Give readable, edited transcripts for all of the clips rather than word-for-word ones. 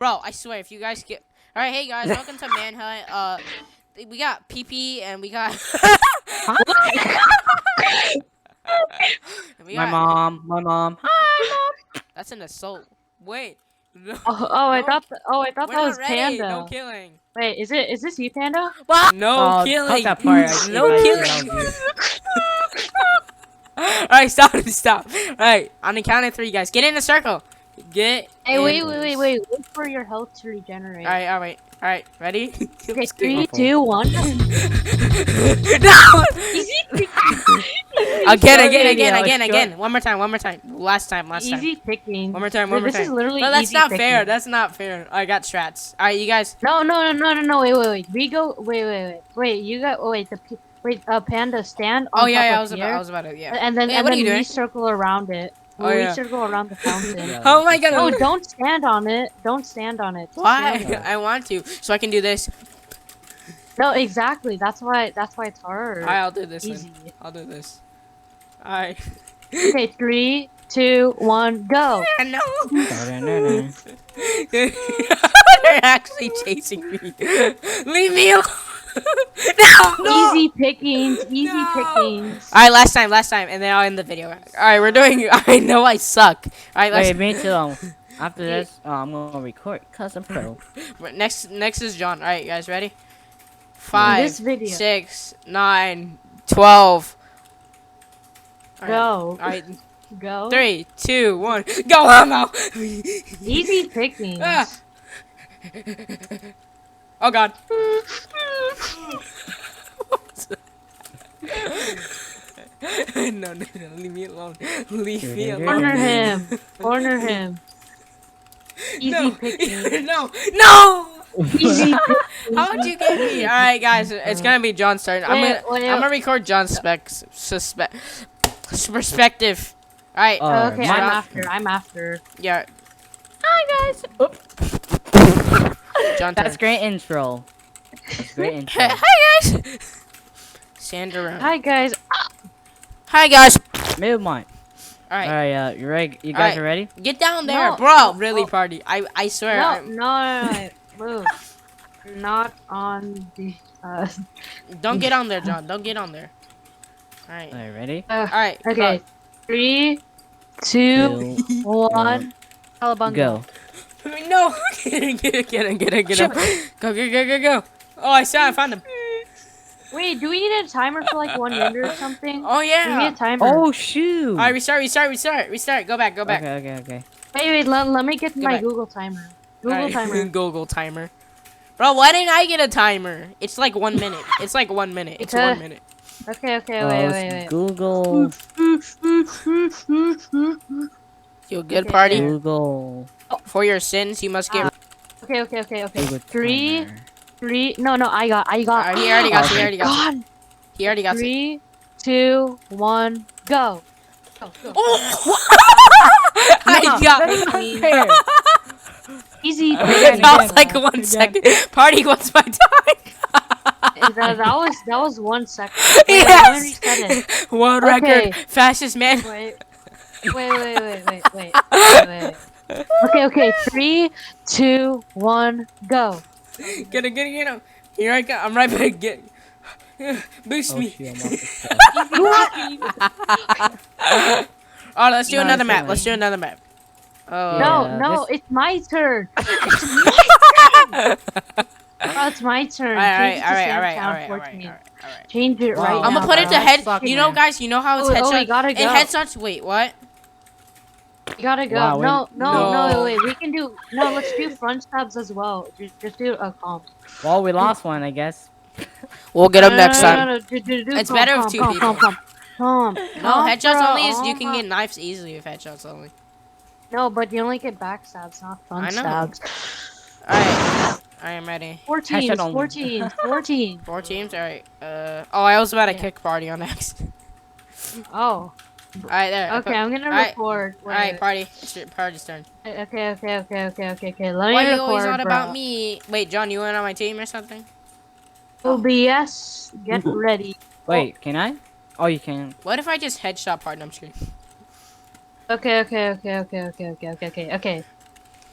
Bro, I swear, if you guys get... Alright, hey guys, welcome to Manhunt. We got PP and we got... and we My got... mom, my mom. That's an assault. Wait. No, I no, thought. I thought we're that not was ready. No Panda. killing. Wait, is this you, Panda? What? No Oh, killing. cut that part. No killing. Alright, stop. Alright, on the count of 3, guys. Get in a circle. Get Hey, in. wait. Wait for your health to regenerate. Alright. Ready? Okay, 3, 2, 1. No! Easy. Again. One more time. Last time. Easy picking. One more time. This is literally Bro, that's easy not picking. fair. That's not fair. I got strats. Alright, you guys. No. Wait. We go. Wait. You got. Oh, wait. Panda, stand on Oh yeah, top of here. I was about to. Yeah. And then What are you doing? we circle around it. Oh, yeah. We circle around the fountain. Oh my god. No, don't stand on it. Don't stand on it. Why? Stand on it. I want to, so I can do this. No, exactly. That's why it's hard. Alright, I'll do this. Easy. Then. I'll do this. Alright. Okay, 3, 2, 1, go. No. No. They're actually chasing me. Leave me alone. No. Easy pickings. No. Pickings. Alright, last time, and then I'll end the video. Alright, we're doing. I know I suck. Alright, Wait, me too. After this, I'm gonna record cause I'm pro. Next is John. Alright, you guys ready? 5, This video. 6, 9, 12. Go. Alright, Go. 3, 2, 1, go, Homo! Easy pickings. Ah. Oh god. No, leave me alone. Leave me alone. Corner him. Easy pickings. No! Easy How'd you get me? Alright, guys, it's gonna be John's turn. I'm gonna record John's perspective. Alright. Okay, my- I'm after. Yeah. Hi, guys. John That's turn. great intro. That's great intro. Hi, guys! Stand around. Hi, guys. Hi, guys! Move mine. Alright. Alright, you ready? You guys are ready? Get down there, No, bro. no, Really, no. party. I swear. No. Move. Not on the. Don't get on there, John. Don't get on there. Alright. Alright, ready? Alright. Okay. 3, 2, 1. Calabunga. Go. No! Get him. Go. Oh, I found him. Wait, do we need a timer for like 1 minute or something? Oh, Do we need yeah. a timer? Oh shoot! Alright, restart. Go back. Okay. Wait, let me get Go my back. Google timer. Alright, Timer. Google timer. Bro, why didn't I get a timer? It's like 1 minute. It's 1 minute. It's 1 minute. Okay, Oh, wait. Google. You good, Okay, party? Google. For your sins, you must get... Okay. Google 3, timer. 3. No, I got. Alright, he already got you. God. He already got you. 3, 2, 1, go. Oh! No, I got... Easy. That was like 1 second. Party wants my time. that was 1 second. Wait, Yes! let me reset it. World Okay. record. Fastest man. Wait. Okay. 3, 2, 1, go. Get him. Here I go. I'm right back. Boost Oh me. shoot! I'm off the track. Oh, let's do No, another it's map. fine. Let's do another map. Oh. Yeah. No, it's my turn. It's my turn. Alright. Change it right Wow. I'm now. gonna put it to That's head. fucking You know, man. guys. You know how it's Oh, headshot. we gotta In go. headshots. Wait, what? You gotta go. Wow, No. Wait. We can do. No, let's do front stabs as well. Just do a comp. Well, we lost one, I guess. We'll get him next time. No, It's better if 2 people. Comp. No, headshots only is you Oh can my- get knives easily with headshots only. No, but you only get backstabs, not front I know. stabs. Alright. I am ready. 4 teams. Headshot only. 14. 4 teams. Alright. Oh, I was about to kick party on next. Oh. Alright, there. Okay, I'm gonna Alright. record. Wait. Alright, party. It's your party's turn. Okay. Let me Why are you record, always on bro. about me? Wait, John, you went on my team or something? OBS, get ready. Wait, can I? Oh, you can. What if I just headshot party? I'm just kidding. Okay.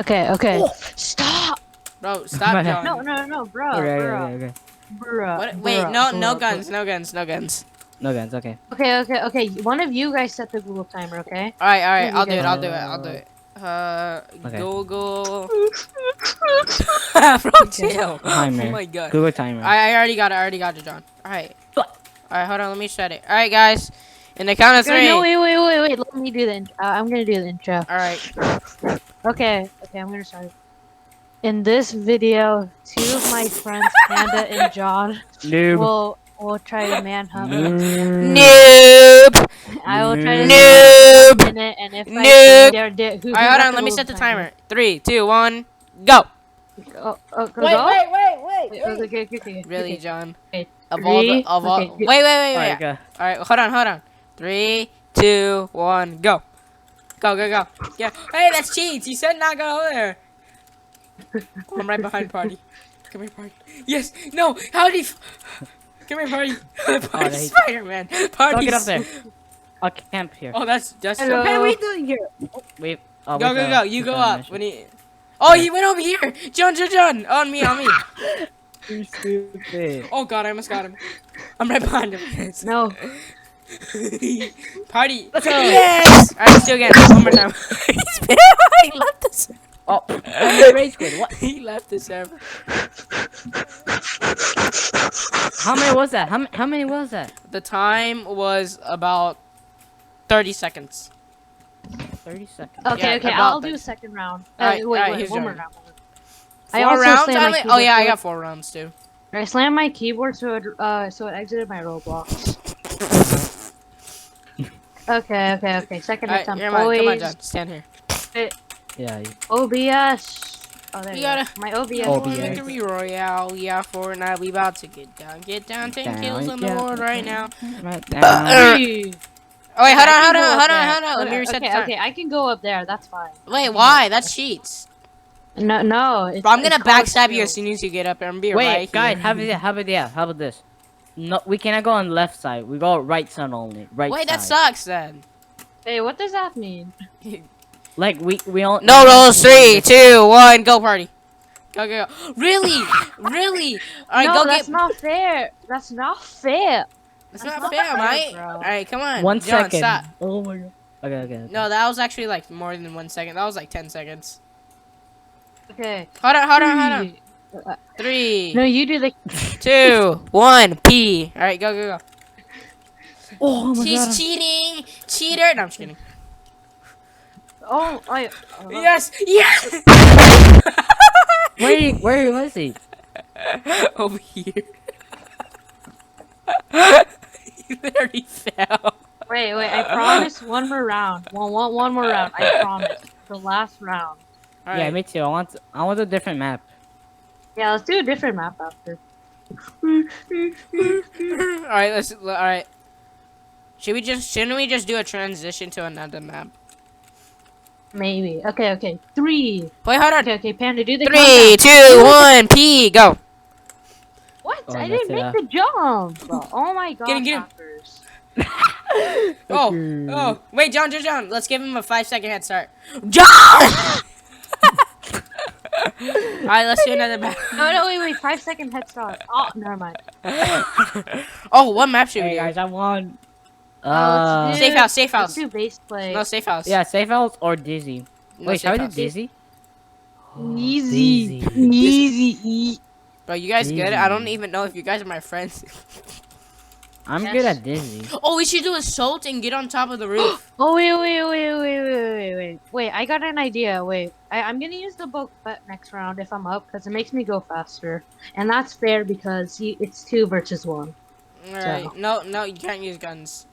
Okay, okay. Stop. Bro, stop, John. No, bro, Okay, bro, okay. bro. What? Wait, bro, no, bro, no bro. guns, no guns, no guns. No guns. Okay. Okay. One of you guys set the Google timer, okay? All right, One of you I'll do it. guys I'll set do it. I'll do it. Okay. Google. it. Bro, chill. Timer. Oh my god. Google timer. I already got it. I already got it, John. All right. All right, hold on. Let me set it. All right, guys. In the count of Okay, three. no, wait. Let me do the intro. I'm gonna do the intro. All right. Okay, I'm gonna start. In this video, two of my friends, Panda and John, Noob. will try to manhunt me. Noob. I will try to Noob. in it, and if I Noob. they're dead, who All right, got hold on. the Let me Google set the timer. 3, 2, 1, go. Go. Wait. Okay. Really, John? Okay, Of all the, three, of all. okay, Wait. Alright, go. All right, hold on. 3, 2, 1, go. Go. Yeah. Hey, that's cheats. You said not go over there. Oh, I'm right behind Party. Come here, Party. Yes. No. How did he? Come here, Party. Party they- Spider-Man. Party. Don't get up there. I'll camp here. Oh, that's Hello. Hey, what are you doing here? Oh, wait. Oh, Go. wait, no. You go It's not a up. mission. When he. Oh, he went over here. John. On me. You're stupid. Oh God, I almost got him. I'm right behind him. No. Party. Let's go. Yes. All right, let's do it again. One more time. He left the server. Oh, I'm rage quit. What? He left the server. How many was that? How many was that? The time was about 30 seconds. 30 seconds. Okay, Yeah, about I'll that. do a second round. Alright, alright, Wait, here's one more your- round. 4 I also rounds? slammed my Oh keyboard yeah, I to got it. 4 rounds too. I slammed my keyboard so it exited my Roblox. Okay. Second Alright, attempt. come on, John. Always Stand here. Yeah. OBS. Oh, there You you go. gotta- My OBS. Oh, Oh, yeah. Victory Royale, yeah, Fortnite, we about to get down. 10 kills on the board right now. Right down. Three. Oh wait, hold I can on. go up there. Let me reset the Okay, time. I can go up there. That's fine. Wait, why? That's cheats. No. It's, Bro, I'm gonna it's called backstab you as skill. soon as you get up there and be Wait, right guys, here. how about this? No, we cannot go on the left side. We go right side only. Right Wait, side. that sucks then. Hey, what does that mean? Like we don't. No rolls, 3, 2, 1, go party. Go. Really? Alright, No, go that's get. not fair. That's not fair. It's that's not not fair, fair, mate. bro. Alright, come on. 1 John, second. Stop. Oh my god. Okay. No, that was actually like more than 1 second. That was like 10 seconds. Okay. Hold on. Uh, 3, No, you do the. 2, 1, P. Alright, go. Oh my She's god. cheating. Cheater. No, I'm just kidding. Oh, Yes. Where was he? Over here. He literally fell. Wait. I promise one more round. One more round. I promise. The last round. Alright. Yeah, me too. I want a different map. Yeah, let's do a different map after. Alright. Shouldn't we just do a transition to another map? Maybe. Okay. 3. Wait, hold on. Okay, Panda, do the 3, countdown. 2, 1, P, go. What? Oh, I that's didn't it, make the jump. Oh my god. Get him. hackers. Oh, wait, John. Let's give him a 5-second head start. John! Alright, let's do another map. No, wait. 5-second head start. Oh, never mind. Oh, what map should we Hey do? guys, I won. let's do- Safe house. Let's do base play. No, safe house. Yeah, safe house or Dizzy. No, Wait, safe how is it house. Dizzy? Easy. Dizzy. Easy. Bro, you guys good? I Easy. don't even know if you guys are my friends. I'm Yes. good at Dizzy. Oh, we should do assault and get on top of the roof. Oh, wait. Wait, I got an idea. Wait. I'm gonna use the boat next round if I'm up, because it makes me go faster. And that's fair because it's 2 versus 1. Alright. No, you can't use guns.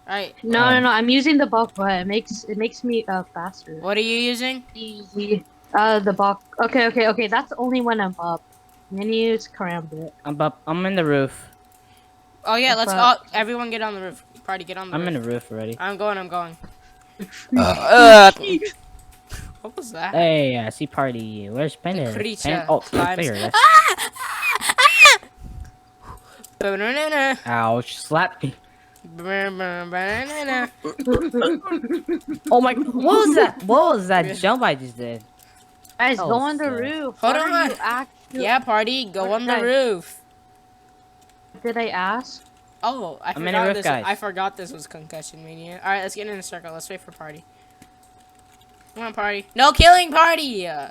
Alright. No, I'm using the bulk, but it makes me faster. What are you using? Easy. The bulk. Okay. That's only when I'm up. I'm gonna use Karambit. I'm in the roof. Oh yeah, let's What's all up? everyone get on the roof. Party, get on the I'm roof. in the roof already. I'm going. What was that? Hey, I see party. Where's Panda? creature Oh, climbs. there. Banana. Ouch! Slap me. Banana. Oh my! What was that? What was that jump I just did? Guys, Oh, go on the sus. roof. Hold What are on. you actually? Yeah, party, go What on the did I- roof. Did I ask? Oh, I I'm in the forgot roof, this. guys. I forgot this was concussion mania. All right, let's get in a circle. Let's wait for party. Come on, party. No killing, party. All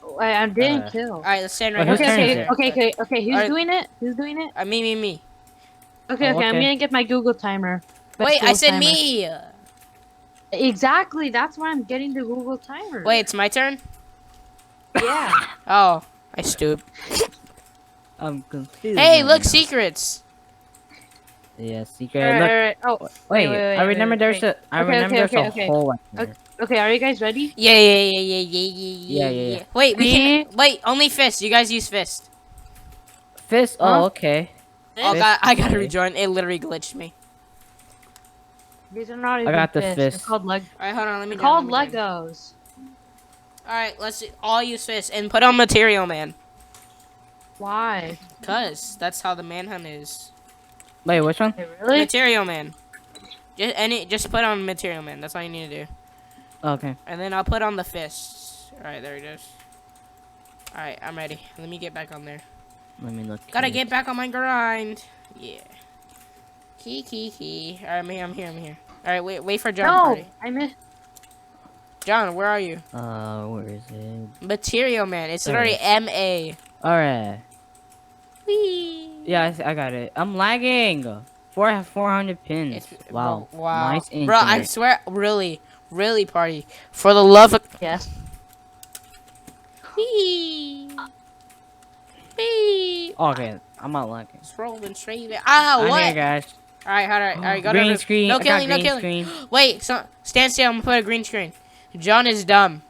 Wait, I didn't kill. right, let's stand Wait, right whose here. turn is Okay, it? okay. Who's Alright. doing it? Who's doing it? Me. Okay, Oh, okay. I'm okay. gonna get my Google timer. Wait, I Google said timer. me. Exactly. That's why I'm getting the Google timer. Wait, it's my turn. Yeah. Oh, I stooped. I'm confused. Hey, right look, now. secrets. Yeah, secret. Alright, Look. alright. Oh, Wait, wait, I remember wait, there's wait. a. I Okay, remember okay, there's a okay. hole right there. Okay, are you guys ready? Yeah. Wait, we can. Wait, only fist. You guys use fist. Fist. Huh? Oh, okay. Oh, Fist, God, I gotta okay. rejoin. It literally glitched me. These are not even got the fists. fist. They're called All right, hold on. Let me. They're called join. Legos. All right, let's all use fist and put on Material Man. Why? Cause that's how the manhunt is. Wait, which one? Hey, really? Material Man. Just put on Material Man. That's all you need to do. Okay. And then I'll put on the fists. All right, there it is. All right, I'm ready. Let me get back on there. Let me look. Gotta at get it. back on my grind. Yeah. Key. All right, I'm here. All right, wait for John. No, Party. I missed. John, where are you? Where is it? Material Man. It's There literally it M-A. Alright. Whee. Yeah, I got it. I'm lagging. 400 pins. It's, Wow. Wow. Nice Bro, I internet. swear, really, party. For the love of. Yes. Whee. Okay, I'm not lagging. It's rolling straight there. Ah, I'm what? here, guys. All right, go to Green roof. screen. No I got killing, no green killing. screen. Wait, so stand still. I'm gonna put a green screen. John is dumb.